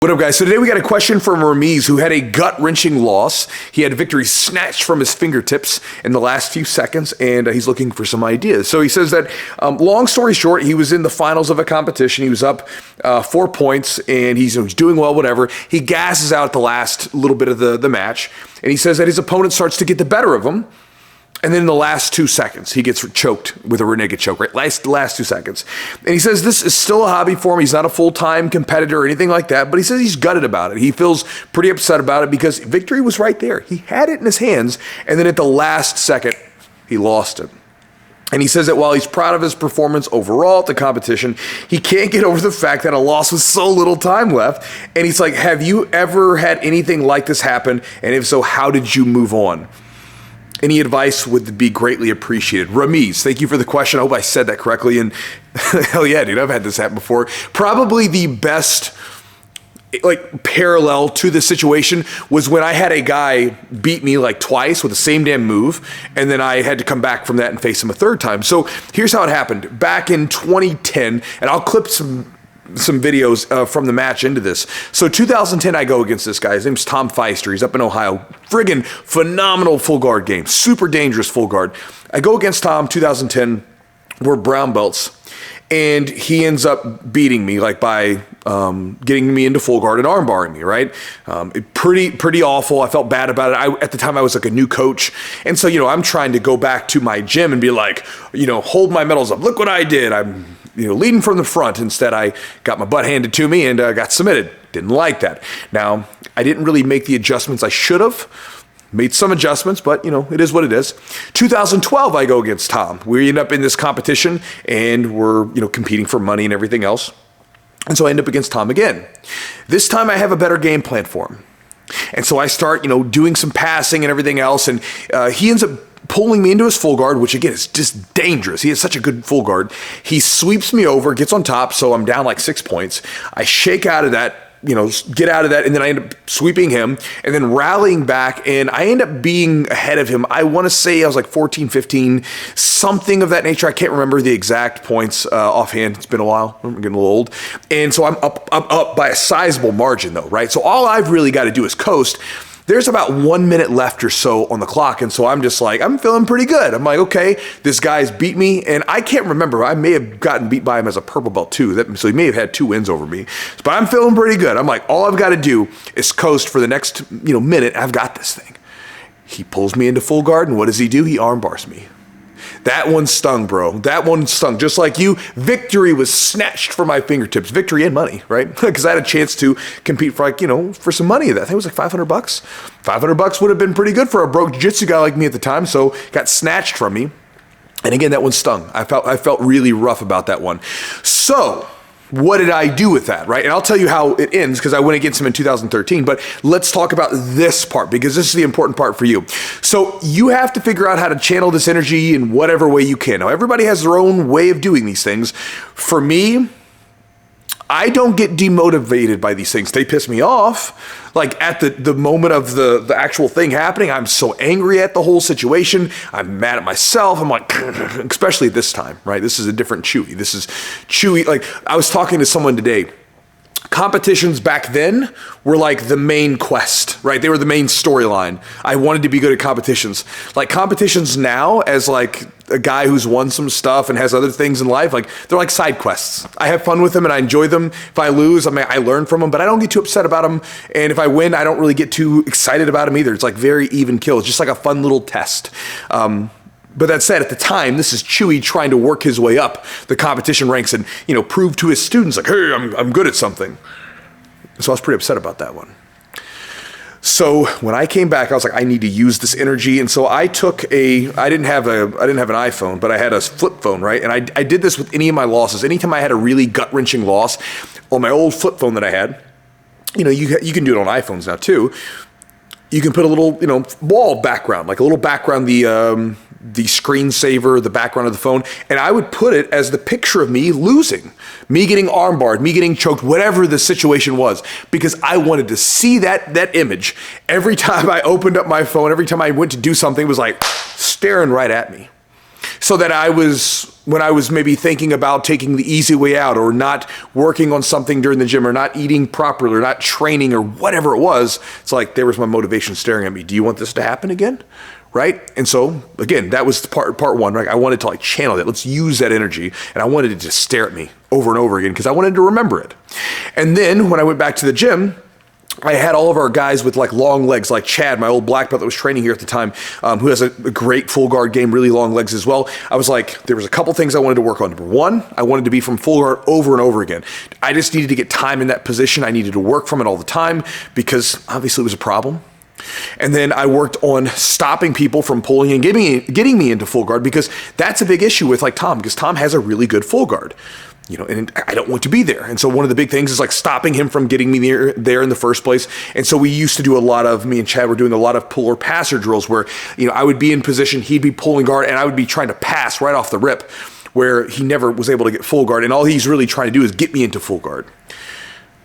What up, guys? So today we got a question from Ramiz, who had a gut-wrenching loss. He had victory snatched from his fingertips in the last few seconds, and he's looking for some ideas. So he says that, long story short, he was in the finals of a competition. He was up 4 points, and he's doing well, whatever. He gasses out the last little bit of the match, and he says that his opponent starts to get the better of him. And then in the last 2 seconds, he gets choked with a rear naked choke, right? Last 2 seconds. And he says this is still a hobby for him. He's not a full-time competitor or anything like that, but he says he's gutted about it. He feels pretty upset about it because victory was right there. He had it in his hands, and then at the last second, he lost it. And he says that while he's proud of his performance overall at the competition, he can't get over the fact that a loss with so little time left. And he's like, have you ever had anything like this happen? And if so, how did you move on? Any advice would be greatly appreciated. Ramiz, thank you for the question. I hope I said that correctly. And hell yeah, dude, I've had this happen before. Probably the best parallel to this situation was when I had a guy beat me twice with the same damn move, and then I had to come back from that and face him a third time. So here's how it happened. Back in 2010, and I'll clip some videos from the match into this. So 2010, I go against this guy. His name's Tom Feister. He's up in Ohio. Friggin' phenomenal full guard game. Super dangerous full guard. I go against Tom 2010. We're brown belts. And he ends up beating me by getting me into full guard and arm barring me, right? Pretty awful. I felt bad about it. At the time, I was a new coach. And so, I'm trying to go back to my gym and be hold my medals up. Look what I did. I'm leading from the front. Instead, I got my butt handed to me and got submitted. Didn't like that. Now, I didn't really make the adjustments I should have. Made some adjustments, but it is what it is. 2012, I go against Tom. We end up in this competition, and we're competing for money and everything else. And so I end up against Tom again. This time, I have a better game plan for him. And so I start, doing some passing and everything else, and he ends up pulling me into his full guard, which again is just dangerous. He has such a good full guard. He sweeps me over, gets on top, so I'm down 6 points. I shake out of that, get out of that, and then I end up sweeping him and then rallying back, and I end up being ahead of him. I want to say I was 14, 15, something of that nature. I can't remember the exact points offhand. It's been a while. I'm getting a little old. And so I'm up by a sizable margin though, right? So all I've really got to do is coast. There's about 1 minute left or so on the clock, and so I'm just I'm feeling pretty good. I'm okay, this guy's beat me, and I can't remember. I may have gotten beat by him as a purple belt too, so he may have had 2 wins over me. But I'm feeling pretty good. I'm all I've got to do is coast for the next minute. I've got this thing. He pulls me into full guard, and what does he do? He arm bars me. That one stung, bro. That one stung. Just like you, victory was snatched from my fingertips. Victory and money, right? Because I had a chance to compete for for some money. I think it was $500. $500 would have been pretty good for a broke jiu-jitsu guy like me at the time. So got snatched from me. And again, that one stung. I felt really rough about that one. So what did I do with that, right? And I'll tell you how it ends because I went against him in 2013, but let's talk about this part because this is the important part for you. So you have to figure out how to channel this energy in whatever way you can. Now, everybody has their own way of doing these things. For me, I don't get demotivated by these things. They piss me off. At the moment of the actual thing happening, I'm so angry at the whole situation. I'm mad at myself. I'm especially this time, right? This is a different Chewy. This is Chewy. I was talking to someone today. Competitions back then were the main quest, right? They were the main storyline. I wanted to be good at competitions. Competitions now, as a guy who's won some stuff and has other things in life, they're side quests. I have fun with them and I enjoy them. If I lose, I learn from them, but I don't get too upset about them. And if I win, I don't really get too excited about them either. It's very even kill. It's just a fun little test. But that said, at the time, this is Chewy trying to work his way up the competition ranks and, prove to his students hey, I'm good at something. So I was pretty upset about that one. So when I came back, I was I need to use this energy. And so I took I didn't have an iPhone, but I had a flip phone, right? And I did this with any of my losses. Anytime I had a really gut-wrenching loss on my old flip phone that I had, you can do it on iPhones now too. You can put a little, wall background, a little background, the screensaver, the background of the phone, and I would put it as the picture of me losing, me getting armbarred, me getting choked, whatever the situation was, because I wanted to see that image. Every time I opened up my phone, every time I went to do something, it was staring right at me. so that when I was maybe thinking about taking the easy way out or not working on something during the gym or not eating properly or not training or whatever it was, it's like there was my motivation staring at me. Do you want this to happen again? Right? And so again, that was part one, right? I wanted to like channel that. Let's use that energy. And I wanted it to stare at me over and over again because I wanted to remember it. And then when I went back to the gym, I had all of our guys with like long legs, like Chad, my old black belt that was training here at the time, who has a great full guard game, really long legs as well. I was like, there was a couple things I wanted to work on. Number one, I wanted to be from full guard over and over again. I just needed to get time in that position. I needed to work from it all the time because obviously it was a problem. And then I worked on stopping people from pulling and getting me into full guard because that's a big issue with like Tom, because Tom has a really good full guard. And I don't want to be there. And so one of the big things is like stopping him from getting me there in the first place. And so we used to do me and Chad were doing a lot of pull or passer drills where, I would be in position, he'd be pulling guard, and I would be trying to pass right off the rip where he never was able to get full guard. And all he's really trying to do is get me into full guard.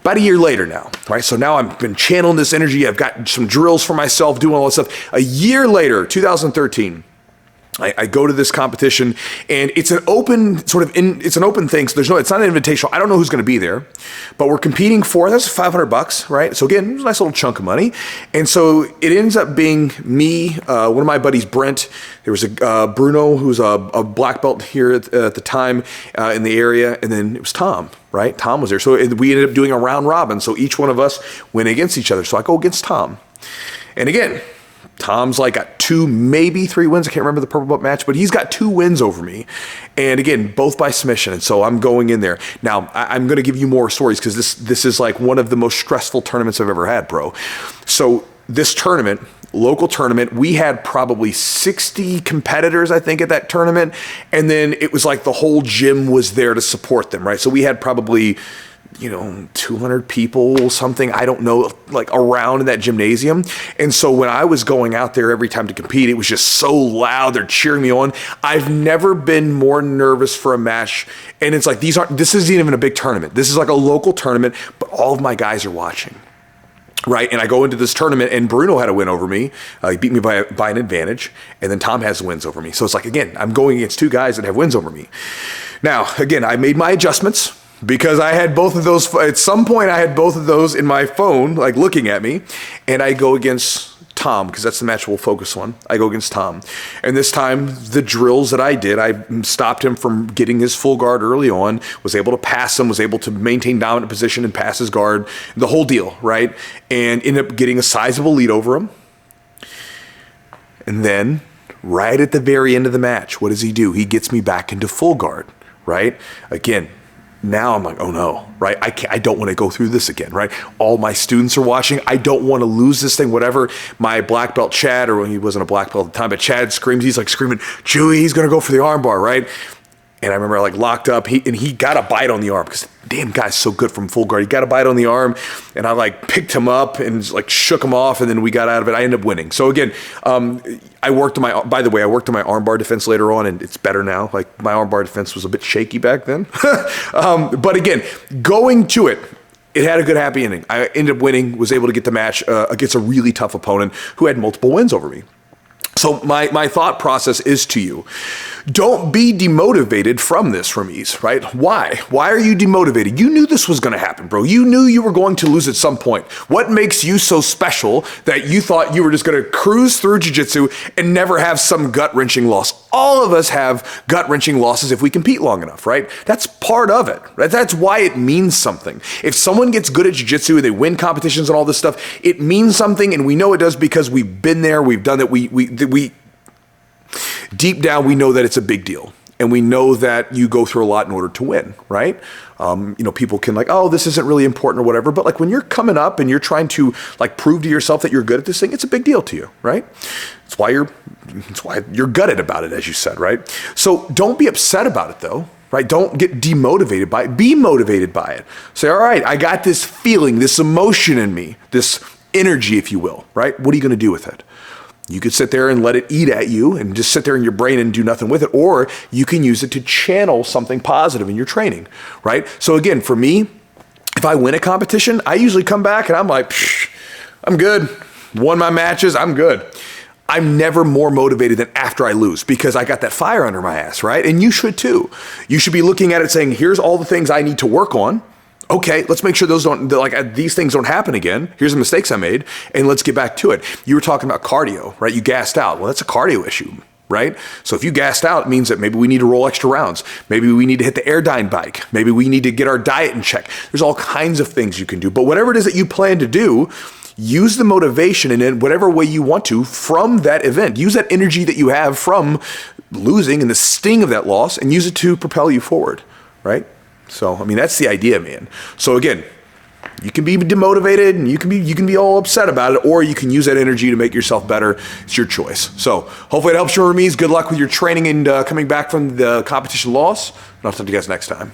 About a year later now, right? So now I've been channeling this energy. I've got some drills for myself, doing all this stuff. A year later, 2013, I go to this competition, and it's an open it's an open thing. So it's not an invitational. I don't know who's going to be there, but we're competing for, that's $500, right? So again, it's a nice little chunk of money. And so it ends up being me, one of my buddies, Brent. There was a Bruno, who's a black belt here at the time in the area, and then it was Tom. Right? Tom was there. So we ended up doing a round robin. So each one of us went against each other. So I go against Tom. And again, Tom's like got 2, maybe 3 wins. I can't remember the purple belt match, but he's got 2 wins over me. And again, both by submission. And so I'm going in there. Now, I'm going to give you more stories because this is like one of the most stressful tournaments I've ever had, bro. So this tournament, local tournament, we had probably 60 competitors, I think, at that tournament. And then it was like the whole gym was there to support them, right? So we had probably, 200 people, something, I don't know, like around in that gymnasium. And so when I was going out there every time to compete, it was just so loud. They're cheering me on. I've never been more nervous for a match. And it's like, this isn't even a big tournament. This is like a local tournament, but all of my guys are watching. Right, and I go into this tournament, and Bruno had a win over me. He beat me by an advantage, and then Tom has wins over me. So it's like, again, I'm going against 2 guys that have wins over me. Now, again, I made my adjustments because I had both of those. At some point, I had both of those in my phone, like looking at me, and I go against Tom, because that's the match we'll focus on. I go against Tom. And this time, the drills that I did, I stopped him from getting his full guard early on, was able to pass him, was able to maintain dominant position and pass his guard, the whole deal, right? And ended up getting a sizable lead over him. And then, right at the very end of the match, what does he do? He gets me back into full guard, right? Again, now I'm like, oh no, right? I don't want to go through this again, right? All my students are watching. I don't want to lose this thing, whatever. My black belt Chad, or he wasn't a black belt at the time, but Chad screams, he's like screaming, Chewy, he's going to go for the arm bar, right? And I remember I like locked up, he got a bite on the arm because damn guy's so good from full guard. He got a bite on the arm, and I like picked him up and like shook him off, and then we got out of it. I ended up winning. So again, I worked on my arm bar defense later on, and it's better now. Like my arm bar defense was a bit shaky back then. But again, going to it, it had a good happy ending. I ended up winning, was able to get the match against a really tough opponent who had multiple wins over me. So my thought process is to you, don't be demotivated from this, Ramiz, right? Why? Why are you demotivated? You knew this was going to happen, bro. You knew you were going to lose at some point. What makes you so special that you thought you were just going to cruise through jiu-jitsu and never have some gut-wrenching loss? All of us have gut-wrenching losses if we compete long enough, right? That's part of it, right? That's why it means something. If someone gets good at jiu-jitsu and they win competitions and all this stuff, it means something, and we know it does because we've been there, we've done it, we deep down, we know that it's a big deal, and we know that you go through a lot in order to win, right? People can like, oh, this isn't really important or whatever, but like when you're coming up and you're trying to like prove to yourself that you're good at this thing, it's a big deal to you, right? It's why you're gutted about it, as you said, right? So don't be upset about it though, right? Don't get demotivated by it. Be motivated by it. Say, all right, I got this feeling, this emotion in me, this energy, if you will, right? What are you going to do with it? You could sit there and let it eat at you and just sit there in your brain and do nothing with it, or you can use it to channel something positive in your training, right? So again, for me, if I win a competition, I usually come back and I'm like, I'm good. Won my matches, I'm good. I'm never more motivated than after I lose because I got that fire under my ass, right? And you should too. You should be looking at it saying, here's all the things I need to work on. Okay, let's make sure these things don't happen again. Here's the mistakes I made, and let's get back to it. You were talking about cardio, right? You gassed out. Well, that's a cardio issue, right? So if you gassed out, it means that maybe we need to roll extra rounds. Maybe we need to hit the Airdyne bike. Maybe we need to get our diet in check. There's all kinds of things you can do. But whatever it is that you plan to do, use the motivation in whatever way you want to from that event. Use that energy that you have from losing and the sting of that loss and use it to propel you forward, right? So, I mean, that's the idea, man. So again, you can be demotivated and you can be all upset about it, or you can use that energy to make yourself better. It's your choice. So hopefully it helps you, Ramiz. Good luck with your training and coming back from the competition loss. And I'll talk to you guys next time.